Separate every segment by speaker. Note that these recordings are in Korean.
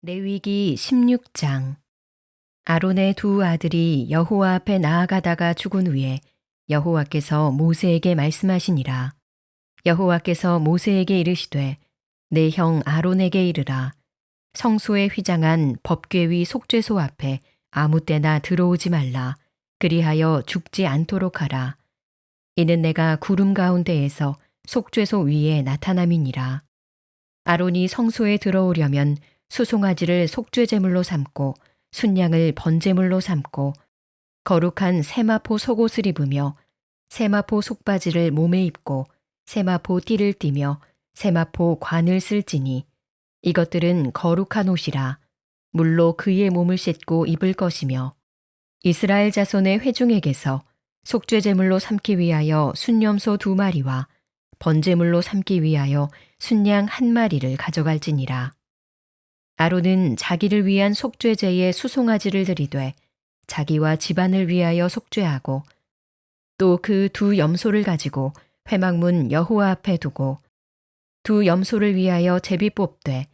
Speaker 1: 레위기 16장. 아론의 두 아들이 여호와 앞에 나아가다가 죽은 후에 여호와께서 모세에게 말씀하시니라. 여호와께서 모세에게 이르시되 내 형 아론에게 이르라. 성소에 휘장한 법궤 위 속죄소 앞에 아무 때나 들어오지 말라. 그리하여 죽지 않도록 하라. 이는 내가 구름 가운데에서 속죄소 위에 나타남이니라. 아론이 성소에 들어오려면 수송아지를 속죄제물로 삼고 순양을 번제물로 삼고 거룩한 세마포 속옷을 입으며 세마포 속바지를 몸에 입고 세마포 띠를 띠며 세마포 관을 쓸지니 이것들은 거룩한 옷이라. 물로 그의 몸을 씻고 입을 것이며 이스라엘 자손의 회중에게서 속죄제물로 삼기 위하여 순염소 2마리와 번제물로 삼기 위하여 순양 1마리를 가져갈지니라. 아론은 자기를 위한 속죄제에 수송아지를 드리되 자기와 집안을 위하여 속죄하고 또 그 2 염소를 가지고 회막문 여호와 앞에 두고 2 염소를 위하여 제비 뽑되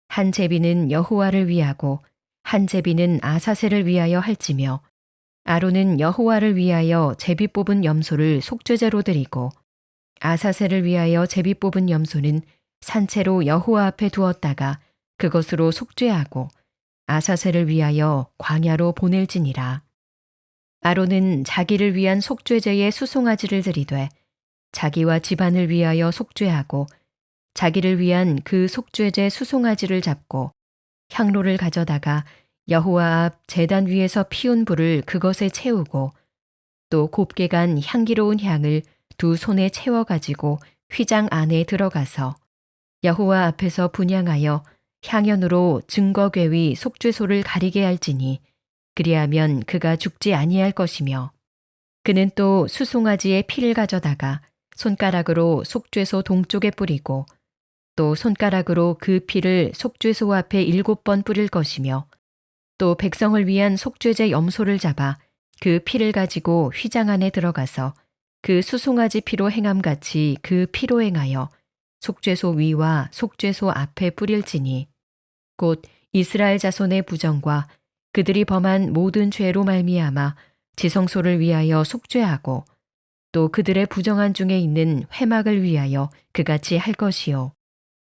Speaker 1: 한 제비는 여호와를 위하고 한 제비는 아사셀을 위하여 할지며 아론은 여호와를 위하여 제비 뽑은 염소를 속죄제로 드리고 아사셀을 위하여 제비 뽑은 염소는 산채로 여호와 앞에 두었다가 그것으로 속죄하고 아사셀을 위하여 광야로 보낼지니라. 아론은 자기를 위한 속죄제에 수송아지를 드리되 자기와 집안을 위하여 속죄하고 자기를 위한 그 속죄제 수송아지를 잡고 향로를 가져다가 여호와 앞 제단 위에서 피운 불을 그것에 채우고 또 곱게 간 향기로운 향을 2 손에 채워 가지고 휘장 안에 들어가서 여호와 앞에서 분향하여 향연으로 증거궤 위 속죄소를 가리게 할지니 그리하면 그가 죽지 아니할 것이며 그는 또 수송아지의 피를 가져다가 손가락으로 속죄소 동쪽에 뿌리고 또 손가락으로 그 피를 속죄소 앞에 7번 뿌릴 것이며 또 백성을 위한 속죄제 염소를 잡아 그 피를 가지고 휘장 안에 들어가서 그 수송아지 피로 행함같이 그 피로 행하여 속죄소 위와 속죄소 앞에 뿌릴지니 곧 이스라엘 자손의 부정과 그들이 범한 모든 죄로 말미암아 지성소를 위하여 속죄하고 또 그들의 부정한 중에 있는 회막을 위하여 그같이 할 것이요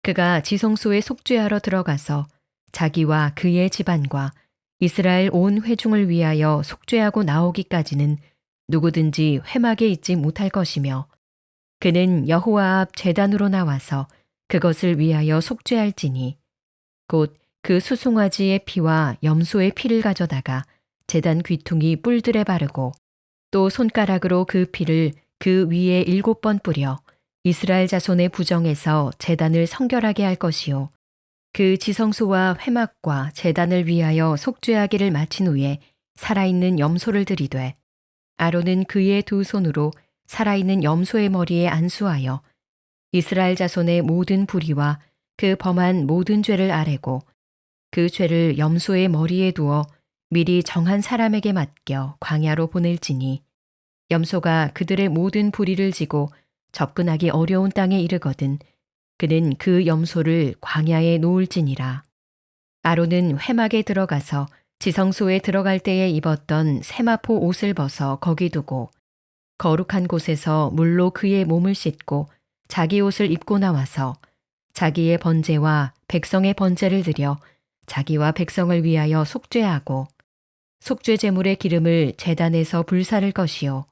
Speaker 1: 그가 지성소에 속죄하러 들어가서 자기와 그의 집안과 이스라엘 온 회중을 위하여 속죄하고 나오기까지는 누구든지 회막에 있지 못할 것이며 그는 여호와 앞 제단으로 나와서 그것을 위하여 속죄할지니 곧 그 수송아지의 피와 염소의 피를 가져다가 제단 귀퉁이 뿔들에 바르고 또 손가락으로 그 피를 그 위에 7번 뿌려 이스라엘 자손의 부정에서 제단을 성결하게 할 것이요 그 지성소와 회막과 제단을 위하여 속죄하기를 마친 후에 살아있는 염소를 드리되 아론은 그의 2 손으로 살아있는 염소의 머리에 안수하여 이스라엘 자손의 모든 불의와 그 범한 모든 죄를 아뢰고 그 죄를 염소의 머리에 두어 미리 정한 사람에게 맡겨 광야로 보낼지니 염소가 그들의 모든 불의를 지고 접근하기 어려운 땅에 이르거든 그는 그 염소를 광야에 놓을지니라. 아론은 회막에 들어가서 지성소에 들어갈 때에 입었던 세마포 옷을 벗어 거기 두고 거룩한 곳에서 물로 그의 몸을 씻고 자기 옷을 입고 나와서 자기의 번제와 백성의 번제를 드려 자기와 백성을 위하여 속죄하고 속죄제물의 기름을 제단에서 불사를 것이요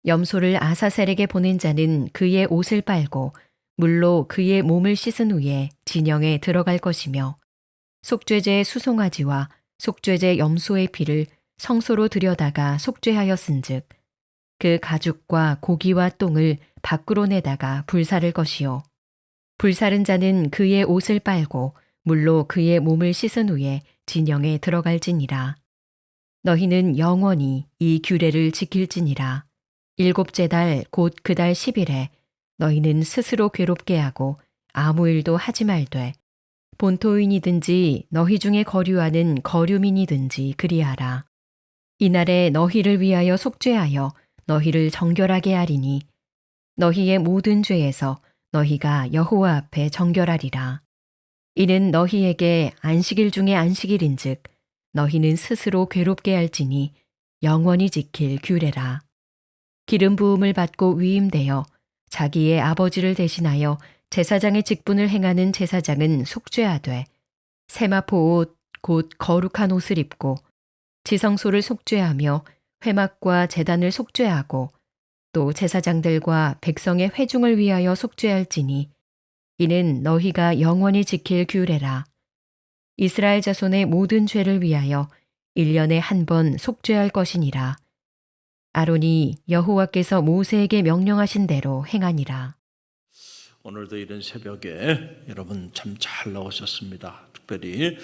Speaker 1: 염소를 아사셀에게 보낸 자는 그의 옷을 빨고 물로 그의 몸을 씻은 후에 진영에 들어갈 것이며 속죄제 수송아지와 속죄제 염소의 피를 성소로 들여다가 속죄하였은즉 그 가죽과 고기와 똥을 밖으로 내다가 불사를 것이요 불사른 자는 그의 옷을 빨고 물로 그의 몸을 씻은 후에 진영에 들어갈지니라. 너희는 영원히 이 규례를 지킬지니라. 7째 달 곧 그 달 10일에 너희는 스스로 괴롭게 하고 아무 일도 하지 말되 본토인이든지 너희 중에 거류하는 거류민이든지 그리하라. 이날에 너희를 위하여 속죄하여 너희를 정결하게 하리니 너희의 모든 죄에서 너희가 여호와 앞에 정결하리라. 이는 너희에게 안식일 중에 안식일인즉 너희는 스스로 괴롭게 할지니 영원히 지킬 규례라. 기름 부음을 받고 위임되어 자기의 아버지를 대신하여 제사장의 직분을 행하는 제사장은 속죄하되 세마포 옷 곧 거룩한 옷을 입고 지성소를 속죄하며 회막과 제단을 속죄하고 또 제사장들과 백성의 회중을 위하여 속죄할지니 이는 너희가 영원히 지킬 규례라. 이스라엘 자손의 모든 죄를 위하여 1년에 한 번 속죄할 것이니라. 아론이 여호와께서 모세에게 명령하신 대로 행하니라.
Speaker 2: 오늘도 이런 새벽에 여러분 참 잘 나오셨습니다. 특별히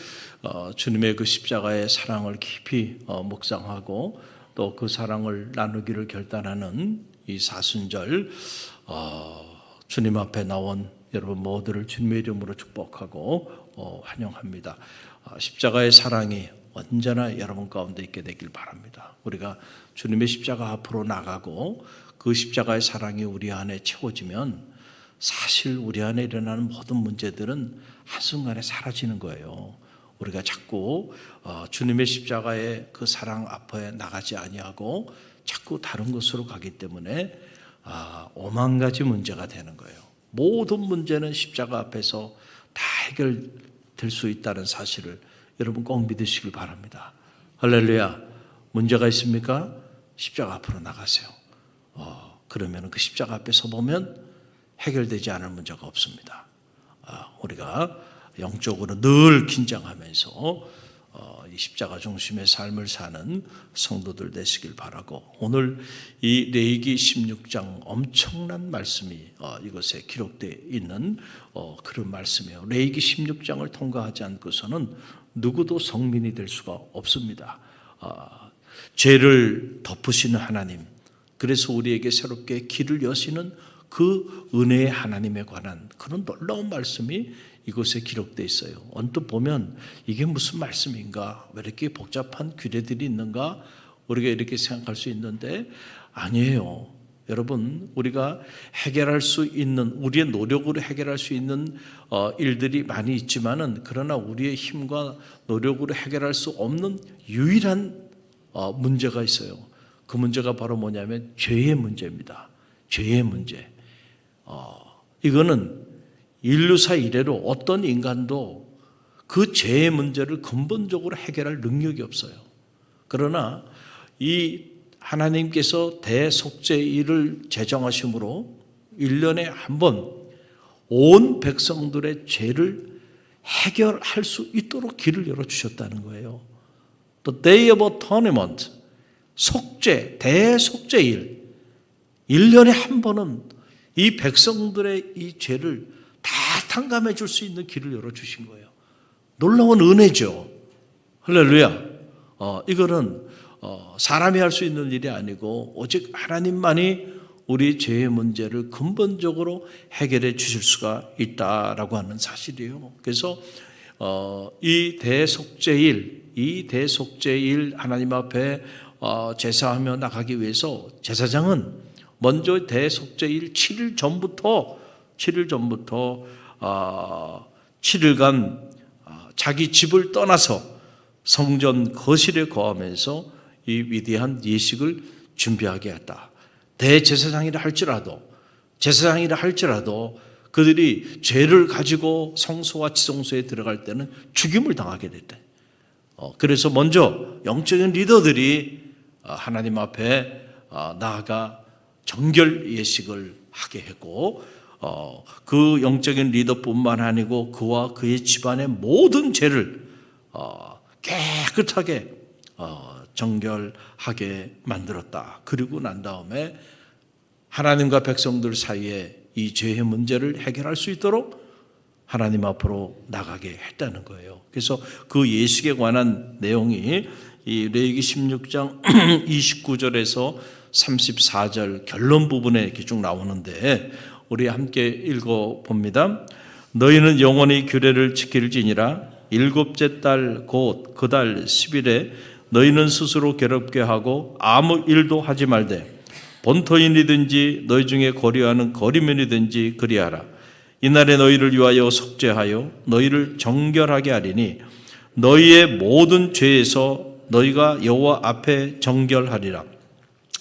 Speaker 2: 주님의 그 십자가의 사랑을 깊이 묵상하고 또 그 사랑을 나누기를 결단하는 이 사순절 주님 앞에 나온 여러분 모두를 주님의 이름으로 축복하고 환영합니다. 십자가의 사랑이 언제나 여러분 가운데 있게 되길 바랍니다. 우리가 주님의 십자가 앞으로 나가고 그 십자가의 사랑이 우리 안에 채워지면 사실 우리 안에 일어나는 모든 문제들은 한순간에 사라지는 거예요. 우리가 자꾸 주님의 십자가의 그 사랑 앞에 나가지 아니하고 자꾸 다른 곳으로 가기 때문에 오만 가지 문제가 되는 거예요. 모든 문제는 십자가 앞에서 다 해결될 수 있다는 사실을 여러분 꼭 믿으시길 바랍니다. 할렐루야. 문제가 있습니까? 십자가 앞으로 나가세요. 그러면 그 십자가 앞에 서보면 해결되지 않을 문제가 없습니다. 우리가 영적으로 늘 긴장하면서 이 십자가 중심의 삶을 사는 성도들 되시길 바라고, 오늘 이 레위기 16장 엄청난 말씀이 이것에 기록되어 있는 그런 말씀이에요. 레위기 16장을 통과하지 않고서는 누구도 성민이 될 수가 없습니다. 죄를 덮으시는 하나님, 그래서 우리에게 새롭게 길을 여시는 그 은혜의 하나님에 관한 그런 놀라운 말씀이 이곳에 기록되어 있어요. 언뜻 보면 이게 무슨 말씀인가? 왜 이렇게 복잡한 규례들이 있는가? 우리가 이렇게 생각할 수 있는데 아니에요. 여러분, 우리가 해결할 수 있는, 우리의 노력으로 해결할 수 있는 일들이 많이 있지만은, 그러나 우리의 힘과 노력으로 해결할 수 없는 유일한 문제가 있어요. 그 문제가 바로 뭐냐면 죄의 문제입니다. 죄의 문제. 이거는 인류사 이래로 어떤 인간도 그 죄의 문제를 근본적으로 해결할 능력이 없어요. 그러나 이 하나님께서 대속죄일을 제정하심으로 1년에 한 번 온 백성들의 죄를 해결할 수 있도록 길을 열어주셨다는 거예요. The Day of Atonement, 속죄, 대속죄일, 1년에 한 번은 이 백성들의 이 죄를 다 탕감해 줄 수 있는 길을 열어주신 거예요. 놀라운 은혜죠. 할렐루야. 이거는 사람이 할 수 있는 일이 아니고 오직 하나님만이 우리 죄의 문제를 근본적으로 해결해 주실 수가 있다라고 하는 사실이에요. 그래서 이 대속죄일 하나님 앞에 제사하며 나가기 위해서 제사장은 먼저 대속죄일 7일 전부터 7일간 자기 집을 떠나서 성전 거실에 거하면서 이 위대한 예식을 준비하게 했다. 대제사장이라 할지라도 그들이 죄를 가지고 성소와 지성소에 들어갈 때는 죽임을 당하게 됐대. 그래서 먼저 영적인 리더들이 하나님 앞에 나아가 정결 예식을 하게 했고, 그 영적인 리더뿐만 아니고 그와 그의 집안의 모든 죄를 깨끗하게 정결하게 만들었다. 그리고 난 다음에 하나님과 백성들 사이에 이 죄의 문제를 해결할 수 있도록 하나님 앞으로 나가게 했다는 거예요. 그래서 그 예식에 관한 내용이 이 레위기 16장 29절에서 34절 결론 부분에 이렇게 쭉 나오는데, 우리 함께 읽어봅니다. 너희는 영원히 규례를 지킬지니라. 일곱째 달 곧 그 달 10일에 너희는 스스로 괴롭게 하고 아무 일도 하지 말되 본토인이든지 너희 중에 거류하는 거리면이든지 그리하라. 이날에 너희를 위하여 속죄하여 너희를 정결하게 하리니 너희의 모든 죄에서 너희가 여호와 앞에 정결하리라.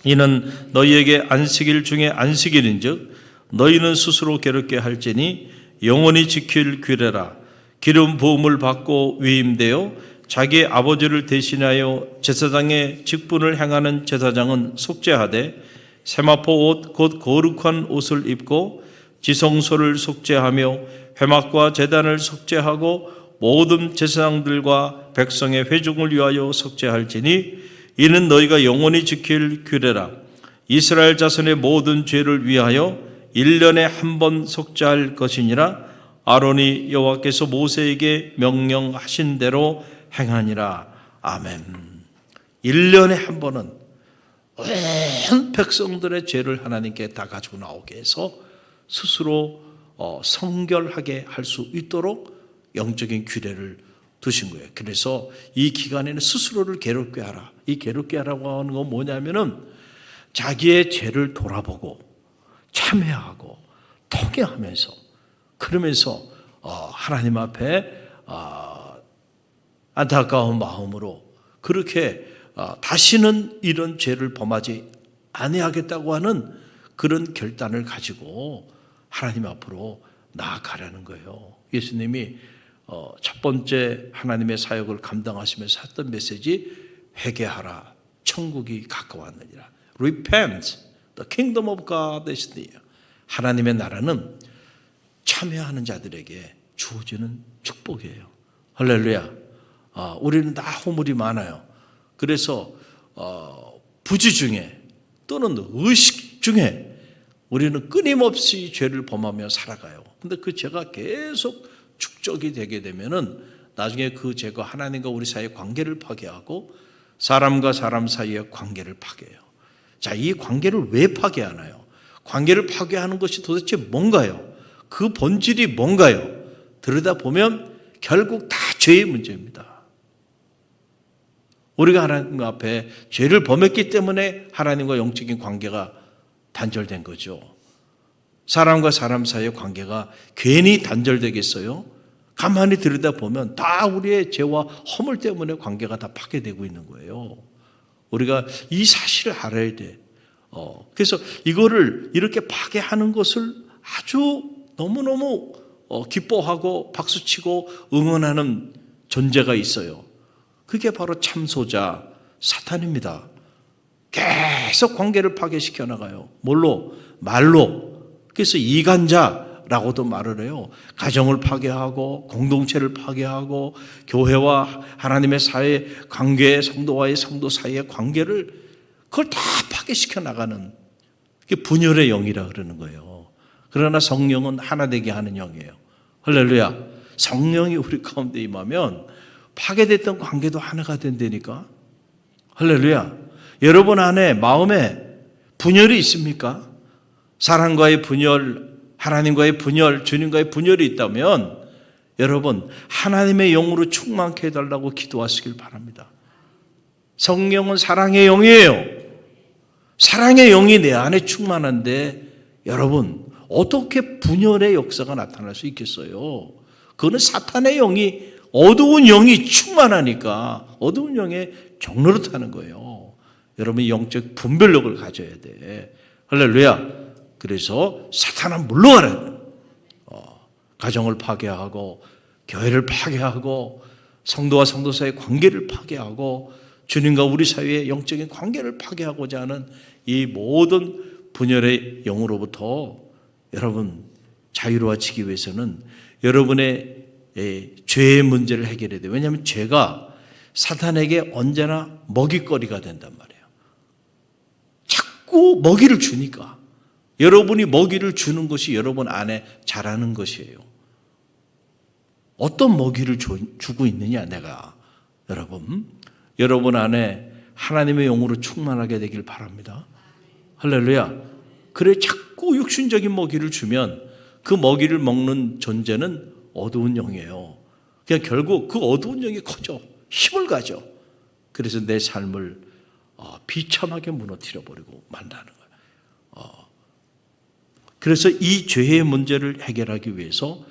Speaker 2: 이는 너희에게 안식일 중에 안식일인즉 너희는 스스로 괴롭게 할지니 영원히 지킬 규례라. 기름 부음을 받고 위임되어 자기의 아버지를 대신하여 제사장의 직분을 행하는 제사장은 속죄하되 세마포 옷 곧 거룩한 옷을 입고 지성소를 속죄하며 회막과 제단을 속죄하고 모든 제사장들과 백성의 회중을 위하여 속죄할지니 이는 너희가 영원히 지킬 규례라. 이스라엘 자손의 모든 죄를 위하여 1년에 한 번 속죄할 것이니라. 아론이 여호와께서 모세에게 명령하신 대로 행하니라. 아멘. 1년에 한 번은 온 백성들의 죄를 하나님께 다 가지고 나오게 해서 스스로 성결하게 할 수 있도록 영적인 규례를 두신 거예요. 그래서 이 기간에는 스스로를 괴롭게 하라. 이 괴롭게 하라고 하는 건 뭐냐면은 자기의 죄를 돌아보고 참회하고 통회하면서 그러면서 하나님 앞에 안타까운 마음으로 그렇게 다시는 이런 죄를 범하지 아니하겠다고 하는 그런 결단을 가지고 하나님 앞으로 나아가라는 거예요. 예수님이 첫 번째 하나님의 사역을 감당하시면서 했던 메시지 회개하라 천국이 가까웠느니라. Repent, the kingdom of God is near. 하나님의 나라는 참여하는 자들에게 주어지는 축복이에요. 할렐루야. 우리는 다 허물이 많아요. 그래서 부지 중에 또는 의식 중에 우리는 끊임없이 죄를 범하며 살아가요. 근데 그 죄가 계속 축적이 되게 되면은 나중에 그 죄가 하나님과 우리 사이의 관계를 파괴하고 사람과 사람 사이의 관계를 파괴해요. 자, 이 관계를 왜 파괴하나요? 관계를 파괴하는 것이 도대체 뭔가요? 그 본질이 뭔가요? 들여다보면 결국 다 죄의 문제입니다. 우리가 하나님 앞에 죄를 범했기 때문에 하나님과 영적인 관계가 단절된 거죠. 사람과 사람 사이의 관계가 괜히 단절되겠어요? 가만히 들여다보면 다 우리의 죄와 허물 때문에 관계가 다 파괴되고 있는 거예요. 우리가 이 사실을 알아야 돼. 그래서 이거를 이렇게 파괴하는 것을 아주 너무너무 기뻐하고 박수치고 응원하는 존재가 있어요. 그게 바로 참소자 사탄입니다. 계속 관계를 파괴시켜 나가요. 뭘로? 말로. 그래서 이간자라고도 말을 해요. 가정을 파괴하고 공동체를 파괴하고 교회와 하나님의 사회 관계, 성도와의 성도 사이의 관계를 그걸 다 파괴시켜 나가는 그게 분열의 영이라 그러는 거예요. 그러나 성령은 하나 되게 하는 영이에요. 할렐루야. 성령이 우리 가운데 임하면 파괴됐던 관계도 하나가 된다니까. 할렐루야. 여러분 안에 마음에 분열이 있습니까? 사랑과의 분열, 하나님과의 분열, 주님과의 분열이 있다면 여러분 하나님의 영으로 충만케 해달라고 기도하시길 바랍니다. 성령은 사랑의 영이에요. 사랑의 영이 내 안에 충만한데 여러분 어떻게 분열의 역사가 나타날 수 있겠어요? 그거는 사탄의 영이 어두운 영이 충만하니까 어두운 영의 종노릇하는 거예요. 여러분이 영적 분별력을 가져야 돼. 할렐루야. 그래서 사탄은 물러가라. 가정을 파괴하고 교회를 파괴하고 성도와 성도 사이의 관계를 파괴하고 주님과 우리 사이의 영적인 관계를 파괴하고자 하는 이 모든 분열의 영으로부터 여러분 자유로워지기 위해서는 여러분의 죄의 문제를 해결해야 돼요. 왜냐하면 죄가 사탄에게 언제나 먹잇거리가 된단 말이에요. 자꾸 먹이를 주니까 여러분이 먹이를 주는 것이 여러분 안에 자라는 것이에요. 어떤 먹이를 주고 있느냐 내가 여러분 안에 하나님의 영으로 충만하게 되길 바랍니다. 할렐루야. 그래 자꾸 육신적인 먹이를 주면 그 먹이를 먹는 존재는 어두운 영이에요. 그냥 결국 그 어두운 영이 커져 힘을 가져. 그래서 내 삶을 비참하게 무너뜨려 버리고 만다는 거예요. 그래서 이 죄의 문제를 해결하기 위해서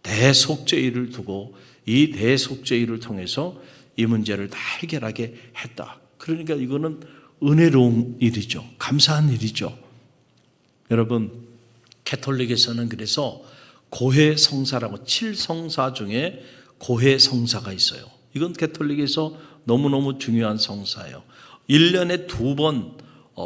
Speaker 2: 대속죄일을 두고 이 대속죄일을 통해서 이 문제를 다 해결하게 했다. 그러니까 이거는 은혜로운 일이죠. 감사한 일이죠. 여러분, 가톨릭에서는 그래서 고해성사라고 7성사 중에 고해성사가 있어요. 이건 가톨릭에서 너무너무 중요한 성사예요. 1년에 2번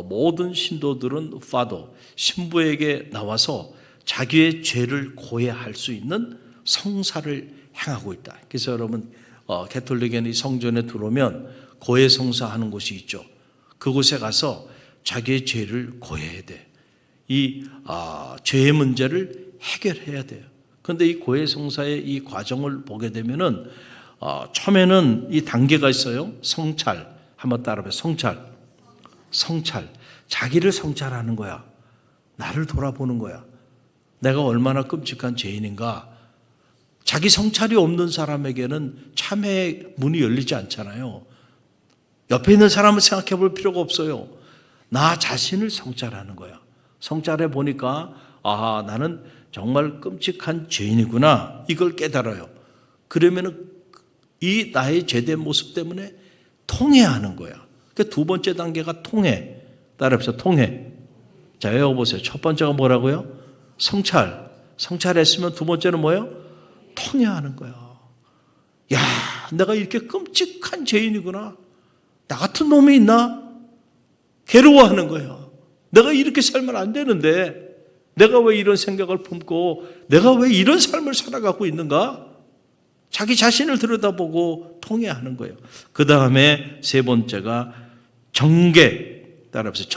Speaker 2: 모든 신도들은 파도, 신부에게 나와서 자기의 죄를 고해할 수 있는 성사를 행하고 있다. 그래서 여러분, 가톨릭에는 성전에 들어오면 고해성사 하는 곳이 있죠. 그곳에 가서 자기의 죄를 고해야 돼. 이 죄의 문제를 해결해야 돼요. 그런데 이 고해성사의 이 과정을 보게 되면은 처음에는 이 단계가 있어요. 성찰, 한번 따라해봐요. 성찰. 자기를 성찰하는 거야. 나를 돌아보는 거야. 내가 얼마나 끔찍한 죄인인가. 자기 성찰이 없는 사람에게는 참회의 문이 열리지 않잖아요. 옆에 있는 사람을 생각해 볼 필요가 없어요. 나 자신을 성찰하는 거야. 성찰해 보니까 나는 정말 끔찍한 죄인이구나. 이걸 깨달아요. 그러면 이 나의 죄된 모습 때문에 통회하는 거야. 그 두 번째 단계가 통회. 따라해보세요. 통회. 자, 외워보세요. 첫 번째가 뭐라고요? 성찰. 성찰했으면 두 번째는 뭐예요? 통회하는 거야. 야, 내가 이렇게 끔찍한 죄인이구나. 나 같은 놈이 있나? 괴로워하는 거야. 내가 이렇게 살면 안 되는데 내가 왜 이런 생각을 품고 내가 왜 이런 삶을 살아가고 있는가? 자기 자신을 들여다보고 통회하는 거예요. 그 다음에 세 번째가 정죄. 따라해보세요.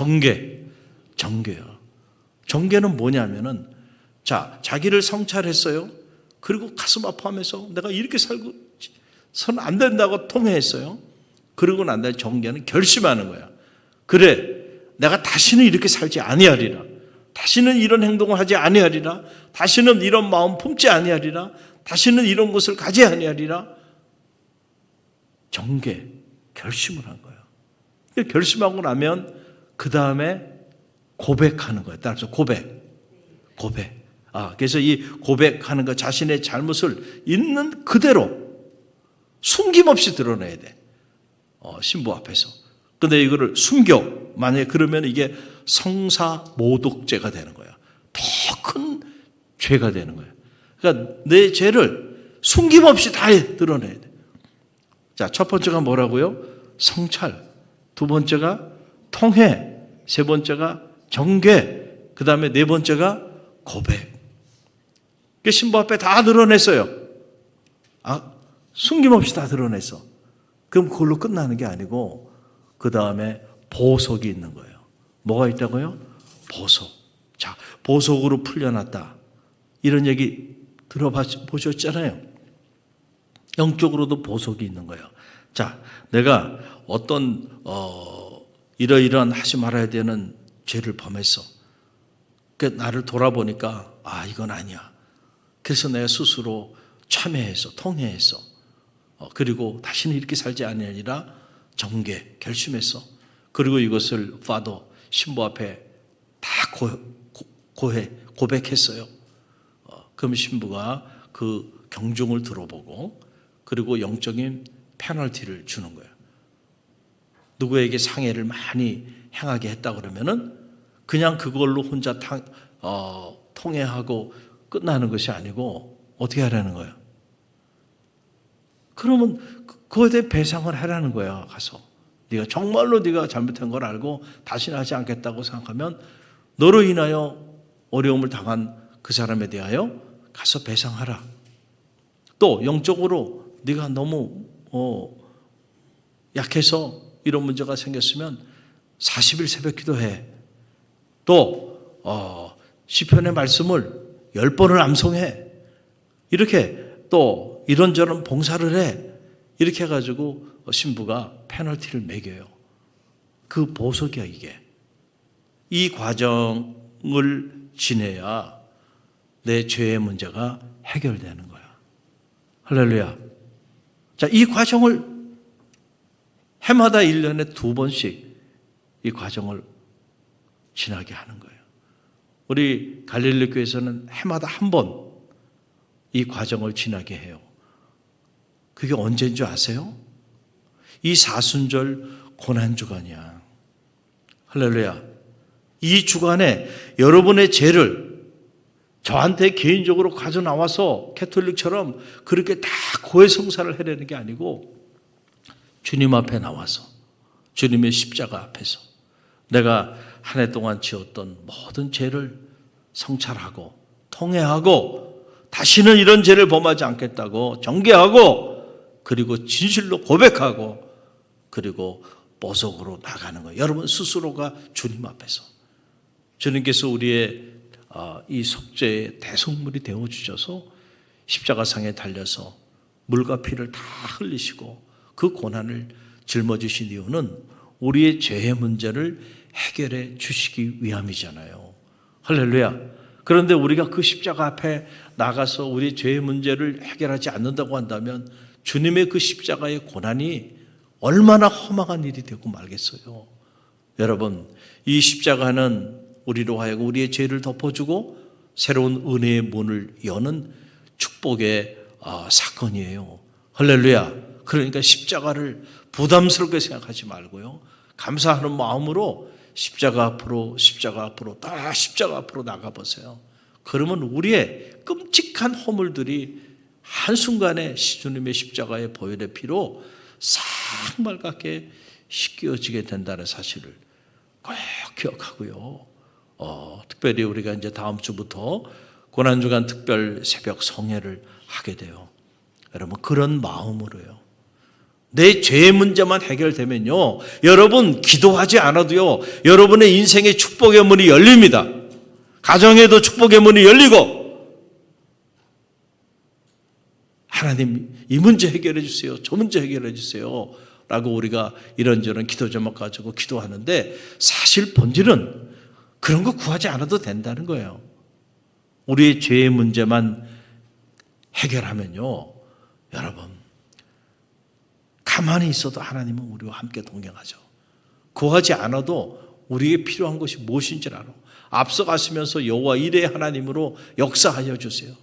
Speaker 2: 정죄요. 정죄는 뭐냐면은 자기를 성찰했어요. 그리고 가슴 아파하면서 내가 이렇게 살고서는 안 된다고 통회했어요. 그러고 난 다음에 정죄는 결심하는 거야. 그래, 내가 다시는 이렇게 살지 아니하리라. 다시는 이런 행동을 하지 아니하리라. 다시는 이런 마음 품지 아니하리라. 다시는 이런 것을 가지 아니하리라. 정죄, 결심을 한 거예요. 결심하고 나면 그 다음에 고백하는 거예요. 따라서 고백. 그래서 이 고백하는 것, 자신의 잘못을 있는 그대로 숨김없이 드러내야 돼. 신부 앞에서. 근데 이거를 숨겨. 만약에 그러면 이게 성사모독죄가 되는 거야. 더 큰 죄가 되는 거야. 그러니까 내 죄를 숨김없이 다 드러내야 돼. 자, 첫 번째가 뭐라고요? 성찰. 두 번째가 통회. 세 번째가 정죄. 그 다음에 네 번째가 고백. 신부 앞에 다 드러냈어요. 숨김없이 다 드러냈어. 그럼 그걸로 끝나는 게 아니고 그 다음에 보석이 있는 거예요. 뭐가 있다고요? 보석. 자, 보석으로 풀려났다. 이런 얘기 들어보셨잖아요. 영적으로도 보석이 있는 거예요. 자, 내가 어떤 이러이러한 하지 말아야 되는 죄를 범했어. 나를 돌아보니까 이건 아니야. 그래서 내가 스스로 참회해서 통회해서 그리고 다시는 이렇게 살지 아니하리라 정죄 결심했어. 그리고 이것을 파도 신부 앞에 다 고백했어요. 그럼 신부가 그 경중을 들어보고 그리고 영적인 페널티를 주는 거예요. 누구에게 상해를 많이 행하게 했다 그러면은 그냥 그걸로 혼자 통회하고 끝나는 것이 아니고 어떻게 하라는 거예요? 그러면 그거에 대해 배상을 하라는 거야. 가서 네가 정말로 네가 잘못한 걸 알고 다시는 하지 않겠다고 생각하면 너로 인하여 어려움을 당한 그 사람에 대하여 가서 배상하라. 또 영적으로 네가 너무 약해서 이런 문제가 생겼으면 40일 새벽 기도해. 또 시편의 말씀을 10번을 암송해. 이렇게 또 이런저런 봉사를 해. 이렇게 해가지고 신부가 페널티를 매겨요. 그 보석이야 이게. 이 과정을 지내야 내 죄의 문제가 해결되는 거야. 할렐루야. 자, 이 과정을 해마다 1년에 2번씩 이 과정을 지나게 하는 거예요. 우리 갈릴리 교회에서는 해마다 한 번 이 과정을 지나게 해요. 그게 언제인 줄 아세요? 이 사순절 고난주간이야. 할렐루야. 이 주간에 여러분의 죄를 저한테 개인적으로 가져 나와서 캐톨릭처럼 그렇게 다 고해성사를 해내는 게 아니고 주님 앞에 나와서 주님의 십자가 앞에서 내가 한 해 동안 지었던 모든 죄를 성찰하고 통회하고 다시는 이런 죄를 범하지 않겠다고 정죄하고 그리고 진실로 고백하고 그리고 보석으로 나가는 거예요. 여러분 스스로가 주님 앞에서 주님께서 우리의 이 속죄의 대속물이 되어주셔서 십자가상에 달려서 물과 피를 다 흘리시고 그 고난을 짊어지신 이유는 우리의 죄의 문제를 해결해 주시기 위함이잖아요. 할렐루야. 그런데 우리가 그 십자가 앞에 나가서 우리 죄의 문제를 해결하지 않는다고 한다면 주님의 그 십자가의 고난이 얼마나 허망한 일이 되고 말겠어요. 여러분, 이 십자가는 우리로 하여금 우리의 죄를 덮어주고 새로운 은혜의 문을 여는 축복의 사건이에요. 할렐루야. 그러니까 십자가를 부담스럽게 생각하지 말고요. 감사하는 마음으로 십자가 앞으로 다 십자가 앞으로 나가보세요. 그러면 우리의 끔찍한 허물들이 한순간에 주님의 십자가의 보혈의 피로 싹 맑게 씻겨지게 된다는 사실을 꼭 기억하고요. 특별히 우리가 이제 다음 주부터 고난주간 특별 새벽 성회를 하게 돼요. 여러분 그런 마음으로요. 내 죄의 문제만 해결되면요, 여러분 기도하지 않아도요, 여러분의 인생의 축복의 문이 열립니다. 가정에도 축복의 문이 열리고, 하나님 이 문제 해결해 주세요, 저 문제 해결해 주세요 라고 우리가 이런저런 기도 제목 가지고 기도하는데 사실 본질은 그런 거 구하지 않아도 된다는 거예요. 우리의 죄의 문제만 해결하면요, 여러분 가만히 있어도 하나님은 우리와 함께 동행하죠. 구하지 않아도 우리에게 필요한 것이 무엇인지를 알아. 앞서가시면서 여호와 이레 하나님으로 역사하여 주세요.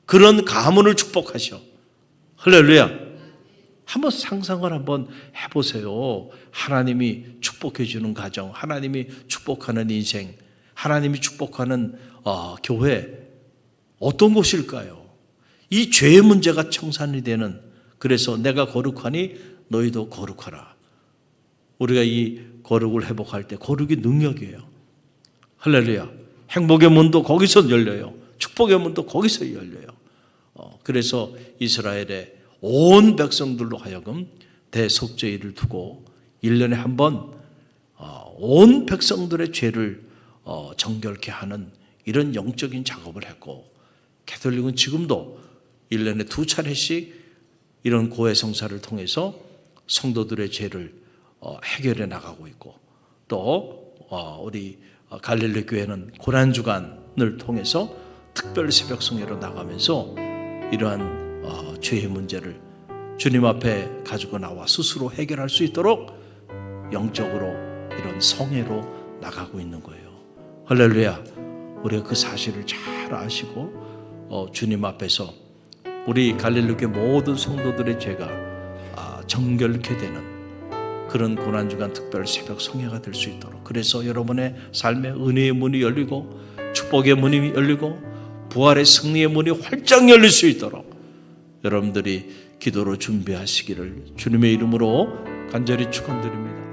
Speaker 2: 그런 가문을 축복하셔. 할렐루야. 한번 상상을 한번 해보세요. 하나님이 축복해 주는 가정, 하나님이 축복하는 인생, 하나님이 축복하는 교회, 어떤 곳일까요? 이 죄의 문제가 청산이 되는, 그래서 내가 거룩하니 너희도 거룩하라. 우리가 이 거룩을 회복할 때 거룩이 능력이에요. 할렐루야. 행복의 문도 거기서 열려요. 축복의 문도 거기서 열려요. 그래서 이스라엘의 온 백성들로 하여금 대속죄일을 두고 1년에 한 번 온 백성들의 죄를 정결케 하는 이런 영적인 작업을 했고, 가톨릭은 지금도 1년에 2차례씩 이런 고해성사를 통해서 성도들의 죄를 해결해 나가고 있고, 또 우리 갈릴리 교회는 고난주간을 통해서 특별 새벽 성회로 나가면서 이러한 죄의 문제를 주님 앞에 가지고 나와 스스로 해결할 수 있도록 영적으로 이런 성회로 나가고 있는 거예요. 할렐루야. 우리가 그 사실을 잘 아시고 주님 앞에서 우리 갈릴리 교회 모든 성도들의 죄가 정결케 되는 그런 고난주간 특별 새벽 성회가 될 수 있도록, 그래서 여러분의 삶에 은혜의 문이 열리고 축복의 문이 열리고 부활의 승리의 문이 활짝 열릴 수 있도록 여러분들이 기도로 준비하시기를 주님의 이름으로 간절히 축원드립니다.